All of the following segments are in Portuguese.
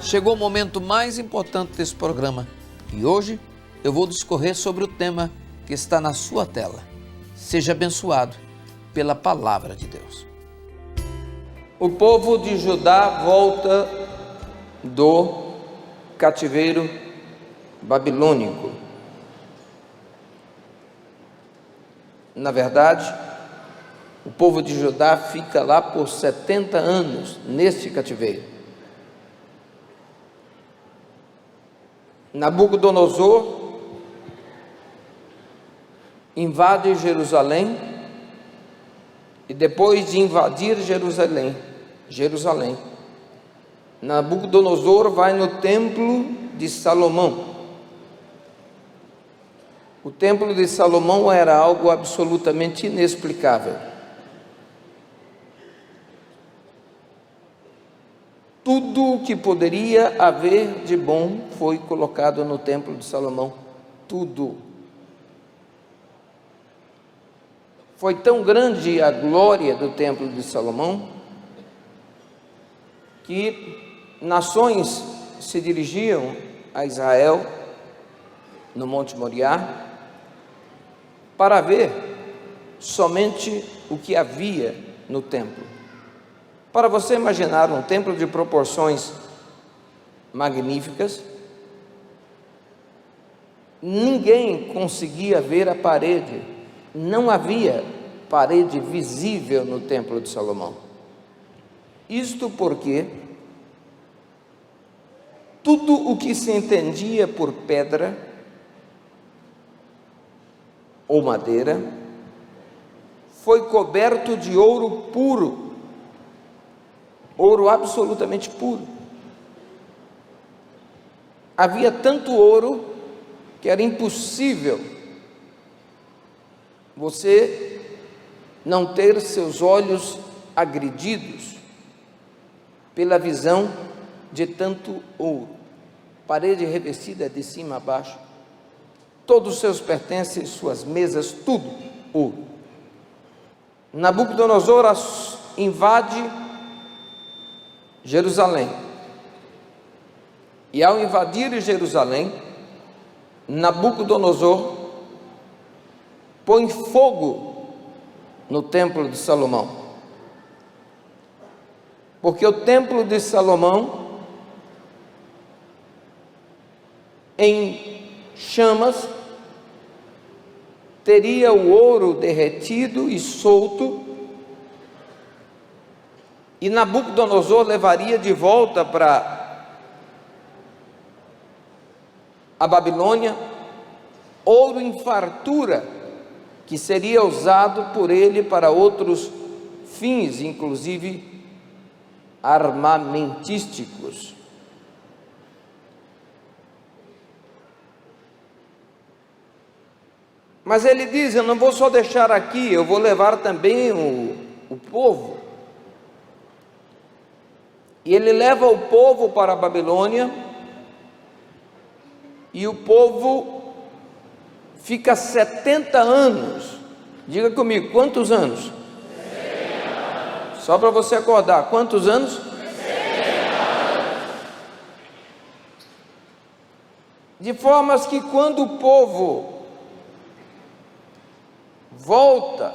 Chegou o momento mais importante desse programa e hoje eu vou discorrer sobre o tema que está na sua tela. Seja abençoado pela palavra de Deus. O povo de Judá volta do cativeiro babilônico. Na verdade, o povo de Judá fica lá por 70 anos neste cativeiro. Nabucodonosor invade Jerusalém e depois de invadir Jerusalém, Nabucodonosor vai no templo de Salomão. O templo de Salomão era algo absolutamente inexplicável. Tudo o que poderia haver de bom foi colocado no templo de Salomão. Tudo. Foi tão grande a glória do templo de Salomão que nações se dirigiam a Israel no Monte Moriá para ver somente o que havia no templo. Para você imaginar um templo de proporções magníficas, ninguém conseguia ver a parede, não havia parede visível no templo de Salomão. Isto porque tudo o que se entendia por pedra ou madeira foi coberto de ouro puro, ouro absolutamente puro. Havia tanto ouro que era impossível você não ter seus olhos agredidos pela visão de tanto ouro. Parede revestida de cima a baixo, todos os seus pertences, suas mesas, tudo ouro. Nabucodonosor invade Jerusalém, e ao invadir Jerusalém, Nabucodonosor põe fogo no templo de Salomão, porque o templo de Salomão, em chamas, teria o ouro derretido e solto, e Nabucodonosor levaria de volta para a Babilônia ouro em fartura, que seria usado por ele para outros fins, inclusive armamentísticos. Mas ele diz: eu não vou só deixar aqui, eu vou levar também o povo. E ele leva o povo para a Babilônia, e o povo fica 70 anos. Diga comigo, quantos anos? 70. Só para você acordar, quantos anos? 70. De formas que quando o povo volta,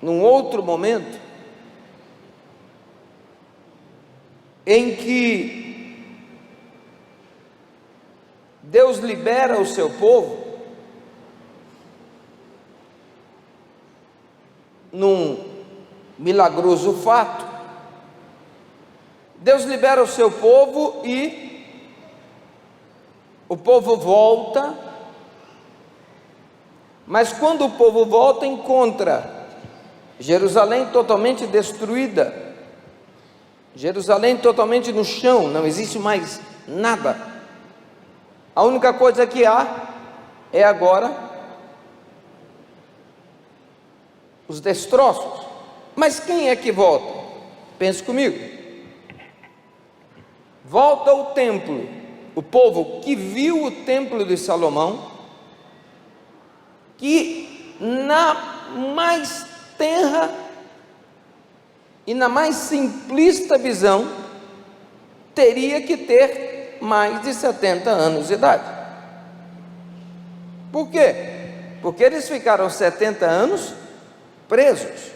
num outro momento, em que Deus libera o seu povo, num milagroso fato, Deus libera o seu povo e o povo volta, mas quando o povo volta, encontra Jerusalém totalmente destruída, Jerusalém totalmente no chão, não existe mais nada. A única coisa que há é agora os destroços. Mas quem é que volta? Pense comigo. Volta ao templo, o povo que viu o templo de Salomão, que na mais tenra e na mais simplista visão teria que ter mais de 70 anos de idade. Por quê? Porque eles ficaram 70 anos presos.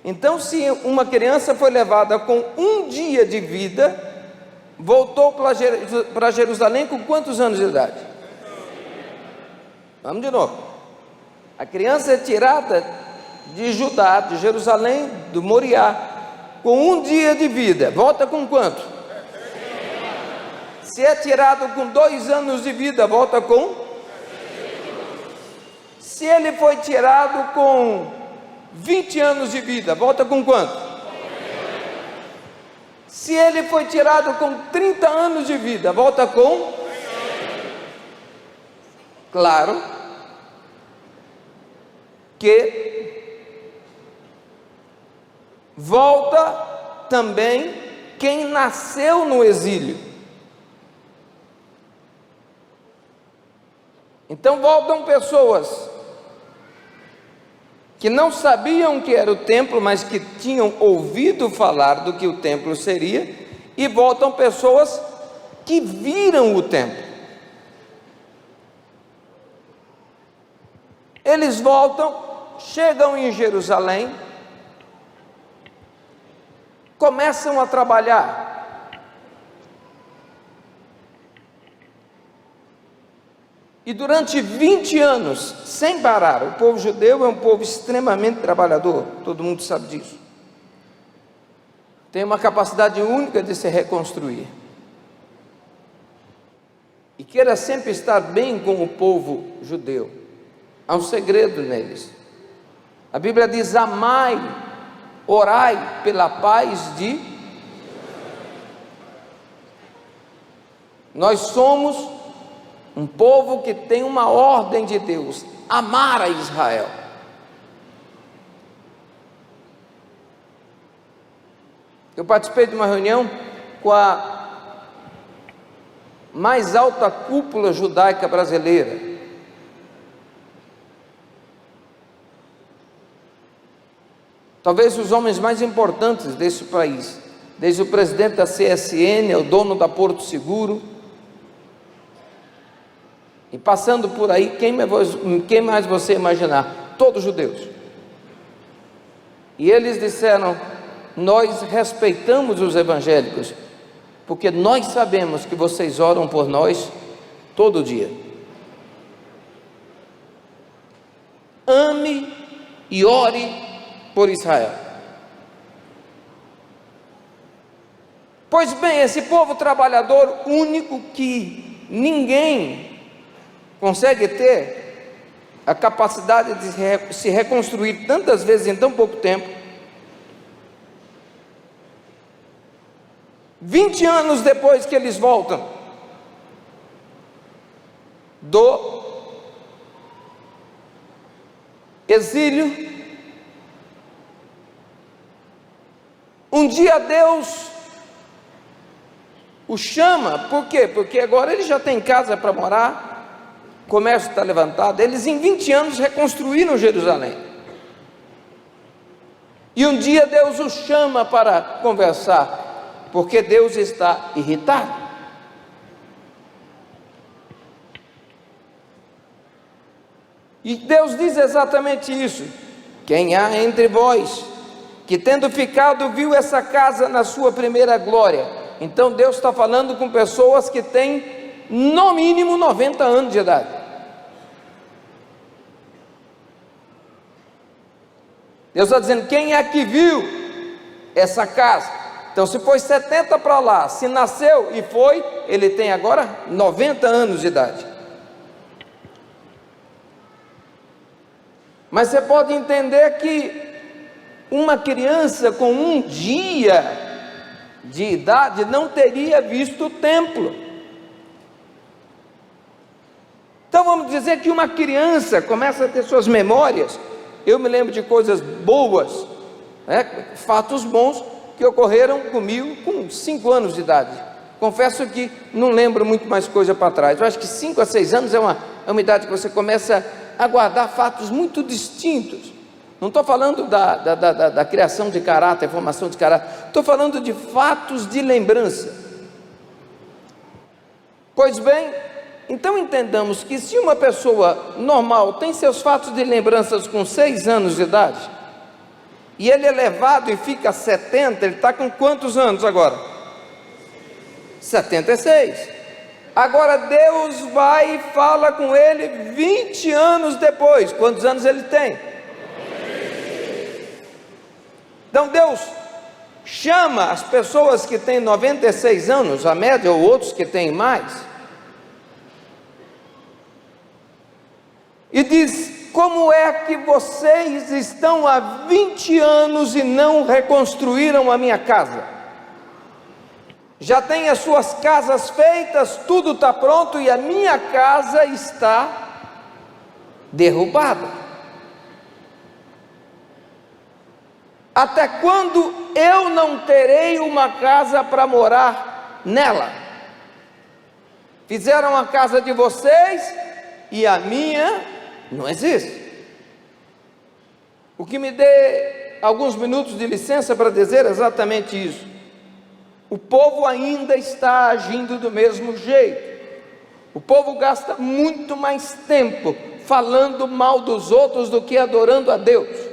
Então, se uma criança foi levada com um dia de vida, voltou para Jerusalém com quantos anos de idade? Vamos de novo. A criança é tirada de Judá, de Jerusalém, do Moriá, com um dia de vida, volta com quanto? Se é tirado com 2 anos de vida, volta com? Se ele foi tirado com 20 anos de vida, volta com quanto? Se ele foi tirado com 30 anos de vida, volta com? Claro que volta também quem nasceu no exílio. Então voltam pessoas que não sabiam que era o templo, mas que tinham ouvido falar do que o templo seria, e voltam pessoas que viram o templo. Eles voltam, chegam em Jerusalém, começam a trabalhar. E durante 20 anos, sem parar, o povo judeu é um povo extremamente trabalhador, todo mundo sabe disso. Tem uma capacidade única de se reconstruir. E queira sempre estar bem com o povo judeu. Há um segredo neles. A Bíblia diz: amai, orai pela paz de... Nós somos um povo que tem uma ordem de Deus: amar a Israel. Eu participei de uma reunião com a mais alta cúpula judaica brasileira. Talvez os homens mais importantes desse país, desde o presidente da CSN, o dono da Porto Seguro, e passando por aí, quem mais você imaginar? Todos judeus. E eles disseram: nós respeitamos os evangélicos, porque nós sabemos que vocês oram por nós todo dia. Ame e ore por Israel. Pois bem, esse povo trabalhador único, que ninguém consegue ter a capacidade de se reconstruir tantas vezes em tão pouco tempo. 20 anos depois que eles voltam do exílio, um dia Deus o chama. Por quê? Porque agora ele já tem casa para morar, o comércio está levantado. Eles em 20 anos reconstruíram Jerusalém. E um dia Deus os chama para conversar, porque Deus está irritado. E Deus diz exatamente isso: quem há entre vós que, tendo ficado, viu essa casa na sua primeira glória? Então Deus está falando com pessoas que têm no mínimo 90 anos de idade. Deus está dizendo: quem é que viu essa casa? Então, se foi 70 para lá, se nasceu e foi, ele tem agora 90 anos de idade. Mas você pode entender que uma criança com um dia de idade não teria visto o templo. Então vamos dizer que uma criança começa a ter suas memórias. Eu me lembro de coisas boas, fatos bons que ocorreram comigo com 5 anos de idade. Confesso que não lembro muito mais coisa para trás. Eu acho que 5 a 6 anos é uma idade que você começa a guardar fatos muito distintos. Não estou falando da criação de caráter, formação de caráter. Estou falando de fatos de lembrança. Pois bem, então entendamos que se uma pessoa normal tem seus fatos de lembranças com 6 anos de idade, e ele é levado e fica 70, ele está com quantos anos agora? 76. Agora Deus vai e fala com ele 20 anos depois. Quantos anos ele tem? Então Deus chama as pessoas que têm 96 anos, a média, ou outros que têm mais, e diz: como é que vocês estão há 20 anos e não reconstruíram a minha casa? Já tem as suas casas feitas, tudo está pronto, e a minha casa está derrubada. Até quando eu não terei uma casa para morar nela? Fizeram a casa de vocês e a minha não existe. O que me dê alguns minutos de licença para dizer exatamente isso. O povo ainda está agindo do mesmo jeito. O povo gasta muito mais tempo falando mal dos outros do que adorando a Deus.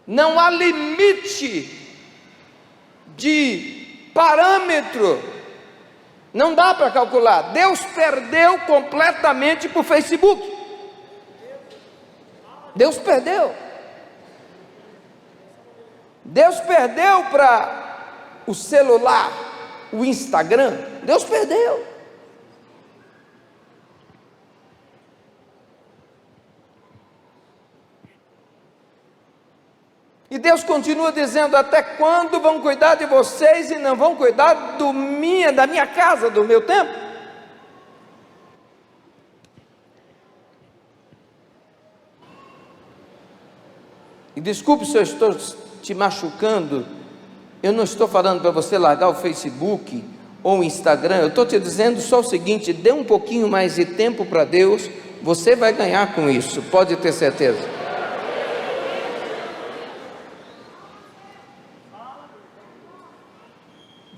Não há limite de parâmetro, não dá para calcular. Deus perdeu completamente para o Facebook. Deus perdeu. Deus perdeu para o celular, o Instagram. Deus perdeu. E Deus continua dizendo: até quando vão cuidar de vocês e não vão cuidar da minha casa, do meu templo? E desculpe se eu estou te machucando, eu não estou falando para você largar o Facebook ou o Instagram, eu estou te dizendo só o seguinte: dê um pouquinho mais de tempo para Deus, você vai ganhar com isso, pode ter certeza.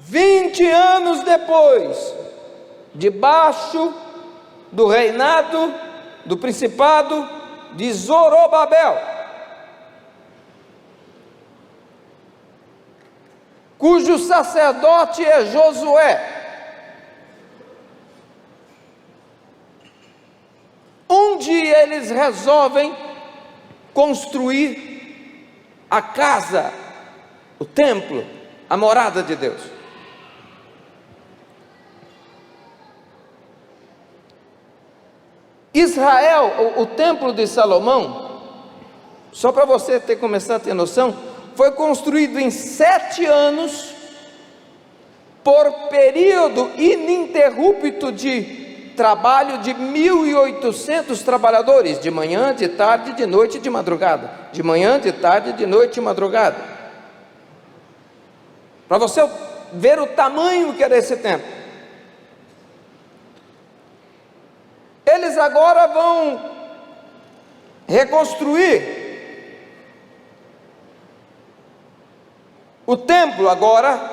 20 anos depois, debaixo do reinado do principado de Zorobabel, cujo sacerdote é Josué, onde eles resolvem construir a casa, o templo, a morada de Deus. Israel, o templo de Salomão, só para você começar a ter noção, foi construído em 7 anos, por período ininterrupto de trabalho de 1.800 trabalhadores, de manhã, de tarde, de noite e de madrugada, de manhã, de tarde, de noite e madrugada, para você ver o tamanho que era esse templo. Eles agora vão reconstruir o templo agora,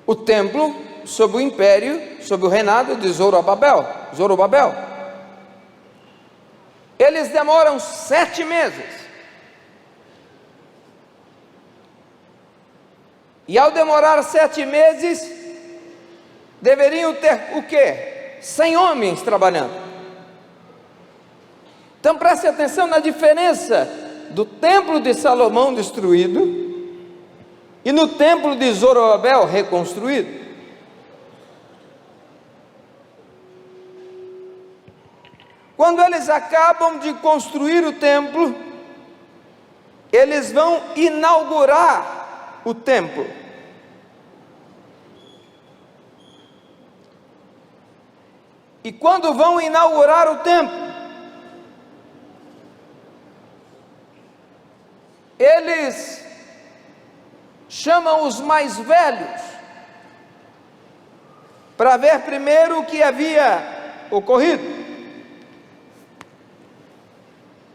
o templo sob o império, sob o reinado de Zorobabel. Eles demoram 7 meses. E ao demorar 7 meses, deveriam ter o quê? 100 homens trabalhando. Então preste atenção na diferença do templo de Salomão destruído e no templo de Zorobabel reconstruído. Quando eles acabam de construir o templo, eles vão inaugurar o templo. E quando vão inaugurar o templo, eles chamam os mais velhos para ver primeiro o que havia ocorrido.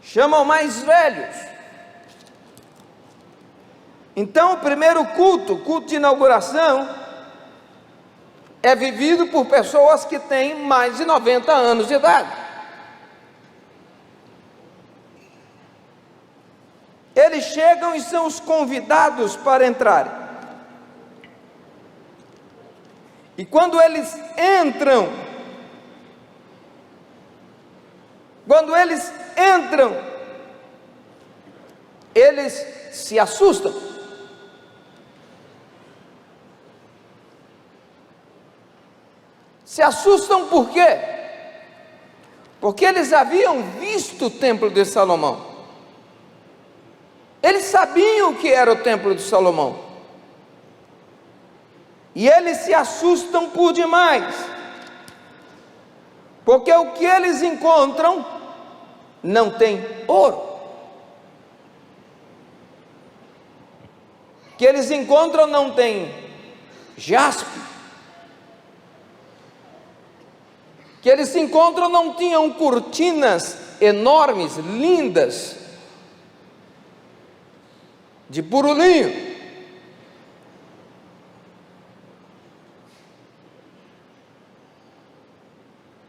Chamam mais velhos. Então, o primeiro culto, o culto de inauguração, é vivido por pessoas que têm mais de 90 anos de idade. Eles chegam e são os convidados para entrarem. E quando eles entram, eles se assustam. Se assustam por quê? Porque eles haviam visto o templo de Salomão. Eles sabiam o que era o templo de Salomão. E eles se assustam por demais. Porque o que eles encontram não tem ouro. O que eles encontram não tem jaspe. O que eles encontram não tinham cortinas enormes, lindas, de puro linho.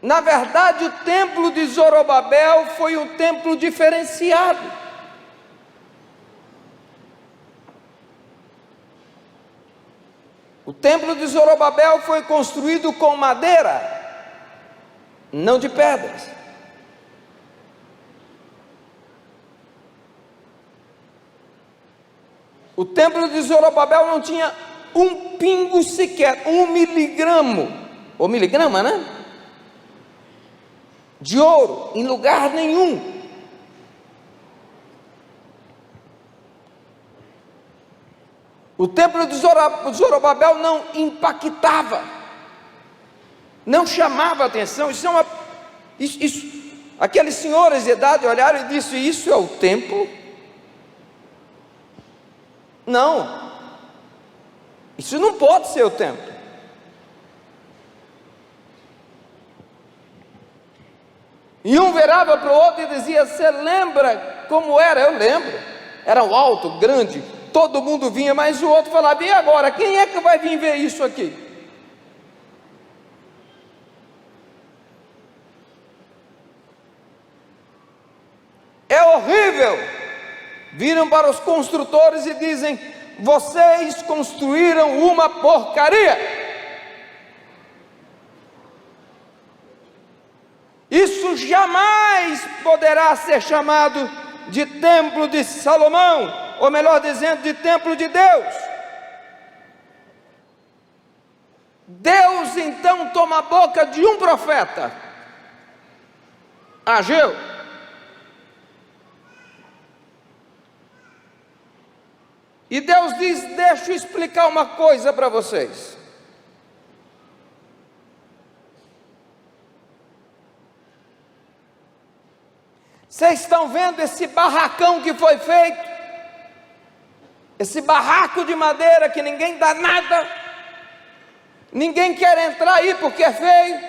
Na verdade, o templo de Zorobabel foi um templo diferenciado. O templo de Zorobabel foi construído com madeira, não de pedras. O templo de Zorobabel não tinha um pingo sequer, 1 miligramo, ou miligrama, né? De ouro, em lugar nenhum. O templo de Zorobabel não impactava, não chamava atenção. Aqueles senhores de idade olharam e disseram: isso é o templo? Não, isso não pode ser o templo. E um virava para o outro e dizia: você lembra como era? Eu lembro, era um alto, grande, todo mundo vinha, mas o outro falava: e agora, quem é que vai vir ver isso aqui? É horrível. Viram para os construtores e dizem: vocês construíram uma porcaria. Isso jamais poderá ser chamado de templo de Salomão, ou melhor dizendo, de templo de Deus. Deus então toma a boca de um profeta, Ageu, e Deus diz: deixa eu explicar uma coisa para vocês. Vocês estão vendo esse barracão que foi feito? Esse barraco de madeira que ninguém dá nada, ninguém quer entrar aí porque é feio.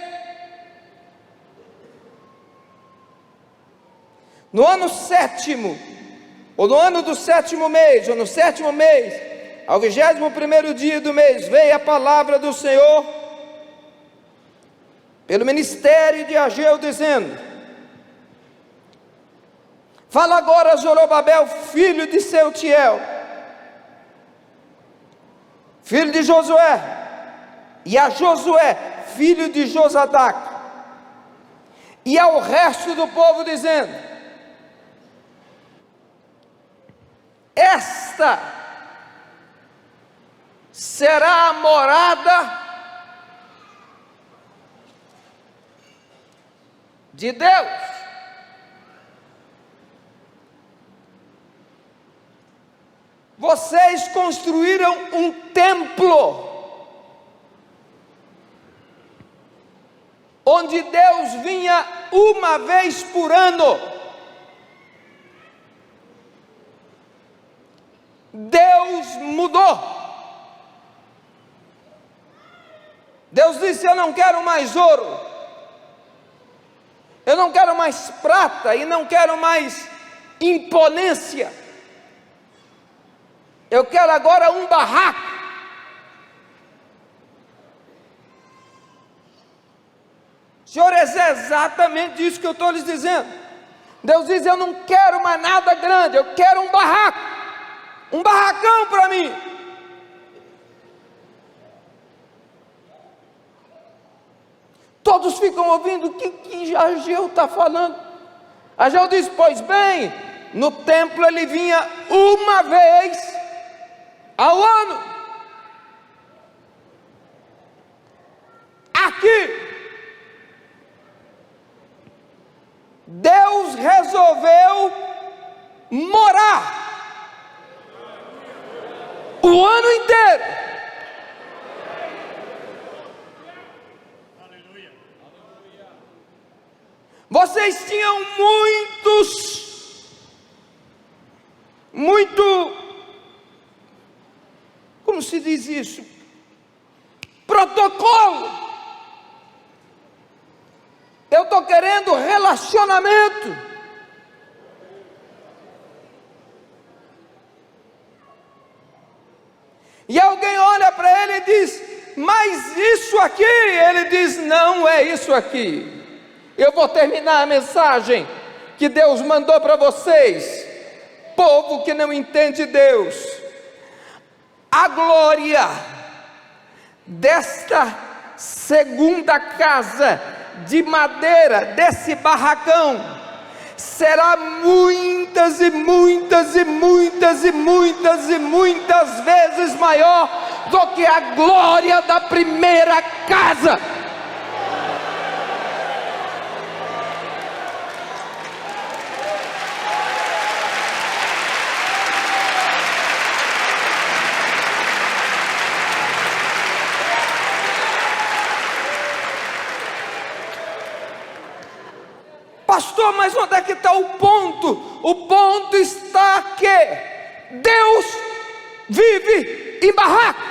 No ano 7º, ou no ano do 7º mês, ou no 7º mês, ao 21º dia do mês, veio a palavra do Senhor pelo ministério de Ageu, dizendo: fala agora a Zorobabel, filho de Seutiel, filho de Josué, e a Josué, filho de Josadac, e ao resto do povo, dizendo: esta será a morada de Deus. Vocês construíram um templo, onde Deus vinha uma vez por ano. Deus mudou. Deus disse: eu não quero mais ouro, eu não quero mais prata, e não quero mais imponência. Eu quero agora um barraco. Senhores, é exatamente isso que eu estou lhes dizendo. Deus diz: eu não quero mais nada grande, eu quero um barraco, um barracão para mim. Todos ficam ouvindo o que Ageu está falando. Ageu diz: pois bem, no templo ele vinha uma vez ao ano. Aqui Deus resolveu morar o ano inteiro. Vocês tinham como se diz isso? Protocolo. Eu estou querendo relacionamento. E alguém olha para ele e diz: mas isso aqui? Ele diz: não é isso aqui. Eu vou terminar a mensagem que Deus mandou para vocês, povo que não entende Deus. A glória desta segunda casa de madeira, desse barracão, será muitas e muitas e muitas e muitas e muitas vezes maior do que a glória da primeira casa. Pastor, mas onde é que está o ponto? O ponto está que Deus vive em barraco.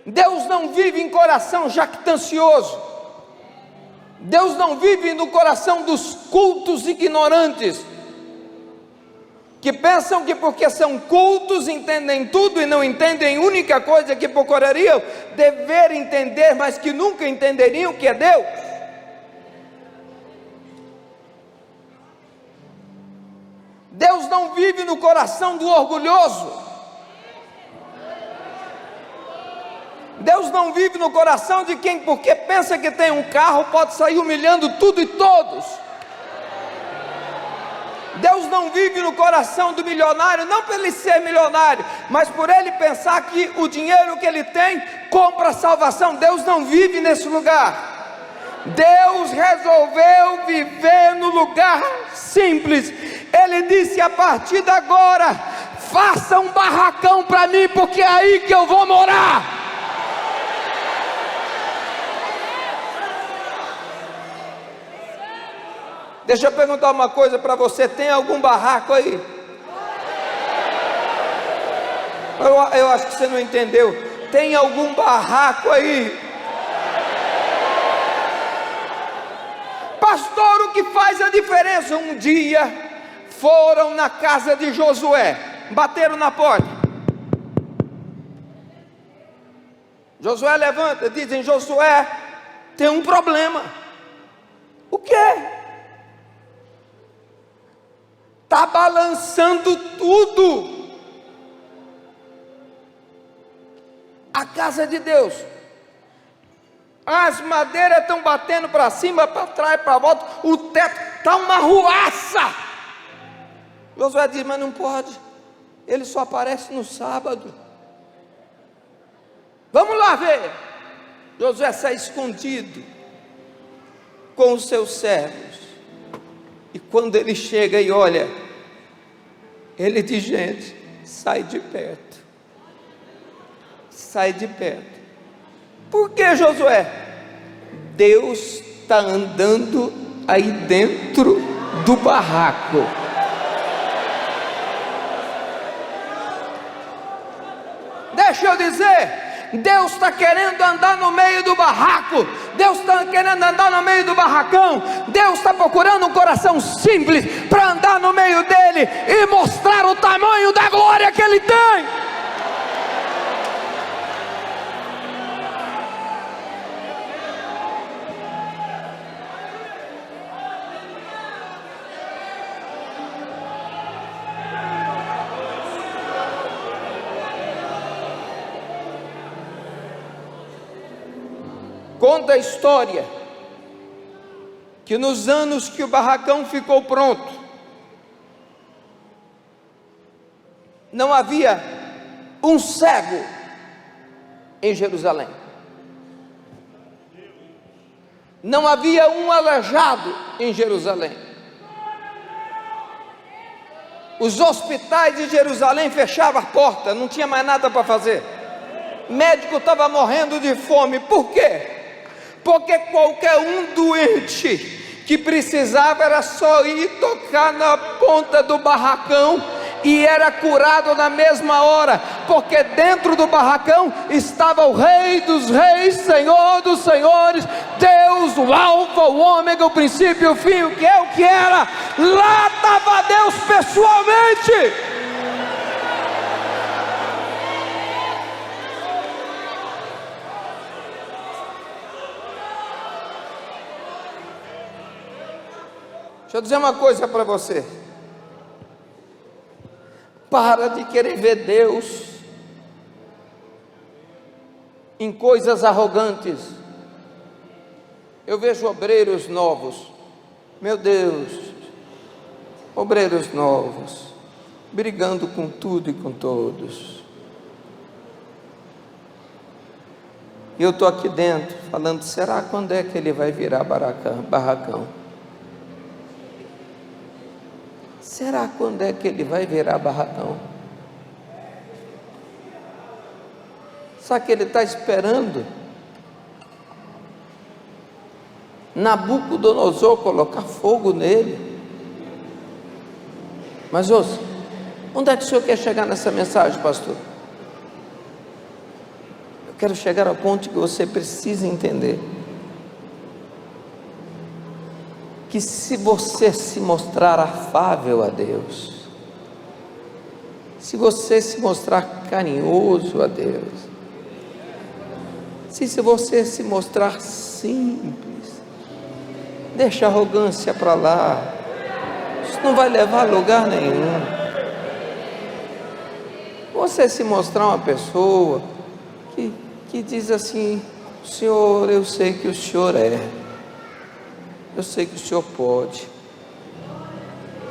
Deus não vive em coração jactancioso. Deus não vive no coração dos cultos ignorantes, que pensam que porque são cultos entendem tudo e não entendem a única coisa que procurariam dever entender, mas que nunca entenderiam, que é Deus. Deus não vive no coração do orgulhoso. Deus não vive no coração de quem, porque pensa que tem um carro, pode sair humilhando tudo e todos. Deus não vive no coração do milionário, não por ele ser milionário, mas por ele pensar que o dinheiro que ele tem compra a salvação. Deus não vive nesse lugar. Deus resolveu viver no lugar simples. Ele disse: a partir de agora, faça um barracão para mim, porque é aí que eu vou morar. Deixa eu perguntar uma coisa para você: tem algum barraco aí? Eu acho que você não entendeu. Tem algum barraco aí? Pastor, o que faz a diferença? Um dia foram na casa de Josué, bateram na porta. Josué levanta, dizem: Josué, tem um problema. O quê? Está balançando tudo. A casa de Deus, as madeiras estão batendo para cima, para trás, para volta, o teto está uma ruaça. Josué diz: mas não pode, ele só aparece no sábado. Vamos lá ver. Josué sai escondido com os seus servos, e quando ele chega e olha, ele diz: gente, sai de perto, sai de perto. Por que, Josué? Deus está andando aí dentro do barraco. Deixa eu dizer, Deus está querendo andar no meio do barraco, Deus está querendo andar no meio do barracão, Deus está procurando um coração simples para andar no meio dele e mostrar o tamanho da glória que ele tem. Conta a história que nos anos que o barracão ficou pronto, não havia um cego em Jerusalém, não havia um aleijado em Jerusalém. Os hospitais de Jerusalém fechavam a porta, não tinha mais nada para fazer. O médico estava morrendo de fome. Por quê? Porque qualquer um doente que precisava era só ir tocar na ponta do barracão e era curado na mesma hora, porque dentro do barracão estava o Rei dos Reis, Senhor dos Senhores, Deus, o Alfa, o Ômega, o princípio e o fim, o que é, o que era. Lá estava Deus pessoalmente. Deixa eu dizer uma coisa para você: para de querer ver Deus em coisas arrogantes. Eu vejo obreiros novos, meu Deus, obreiros novos, brigando com tudo e com todos. E eu estou aqui dentro falando, será quando é que ele vai virar barracão? Será quando é que ele vai virar barracão? Sabe que ele está esperando Nabucodonosor colocar fogo nele? Mas ouça, onde é que o senhor quer chegar nessa mensagem, pastor? Eu quero chegar ao ponto que você precisa entender que se você se mostrar afável a Deus, se você se mostrar carinhoso a Deus, se você se mostrar simples, deixa a arrogância para lá, isso não vai levar a lugar nenhum. Você se mostrar uma pessoa que diz assim, Senhor, eu sei que o Senhor é, eu sei que o Senhor pode,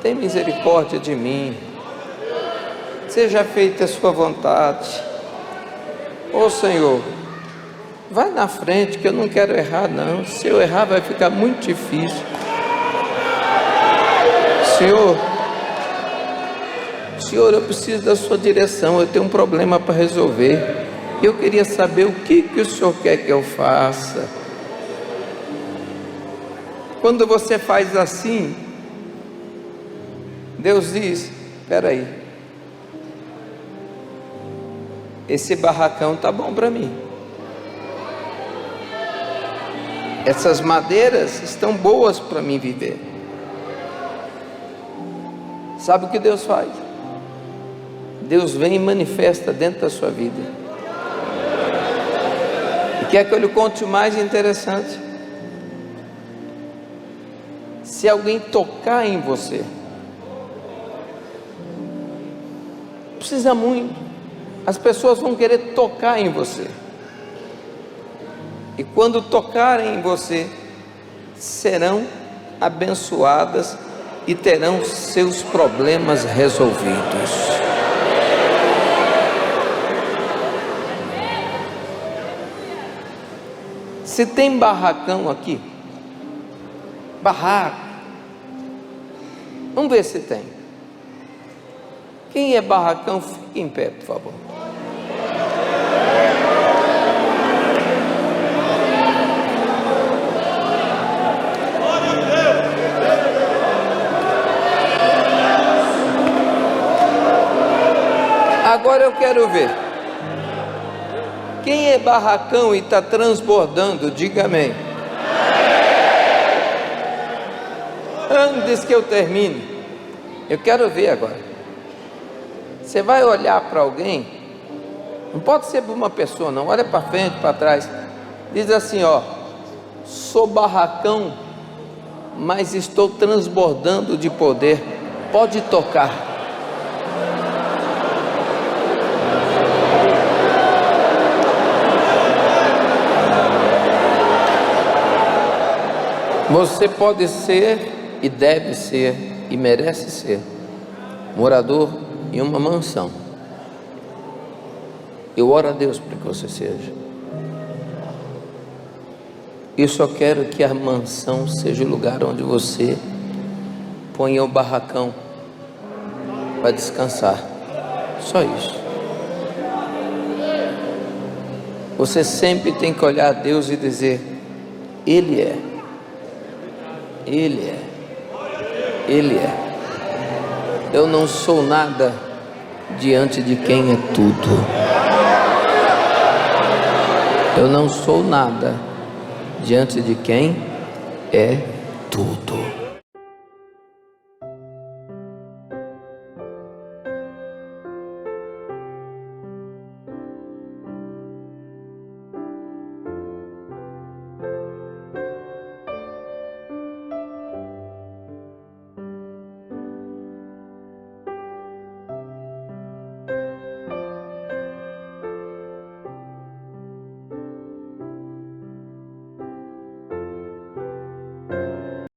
tem misericórdia de mim, seja feita a sua vontade. Ô Senhor, vai na frente que eu não quero errar não, se eu errar vai ficar muito difícil. Senhor, eu preciso da sua direção, eu tenho um problema para resolver, eu queria saber o que o Senhor quer que eu faça. Quando você faz assim, Deus diz, espera aí, esse barracão tá bom para mim, essas madeiras estão boas para mim viver. Sabe o que Deus faz? Deus vem e manifesta dentro da sua vida. E quer que eu lhe conte o mais interessante? Se alguém tocar em você, precisa muito, as pessoas vão querer tocar em você, e quando tocarem em você, serão abençoadas e terão seus problemas resolvidos. Se tem barracão aqui, barraco, vamos ver se tem. Quem é barracão, fique em pé, por favor. Agora eu quero ver. Quem é barracão e está transbordando, diga amém. Antes que eu termine, eu quero ver agora. Você vai olhar para alguém, não pode ser para uma pessoa não, olha para frente, para trás, diz assim, ó: sou barracão, mas estou transbordando de poder, pode tocar. Você pode ser e deve ser e merece ser morador em uma mansão. Eu oro a Deus para que você seja. Eu só quero que a mansão seja o lugar onde você ponha o barracão para descansar. Só isso. Você sempre tem que olhar a Deus e dizer: Ele é. Ele é. Ele é. Eu não sou nada diante de quem é tudo. Eu não sou nada diante de quem é tudo.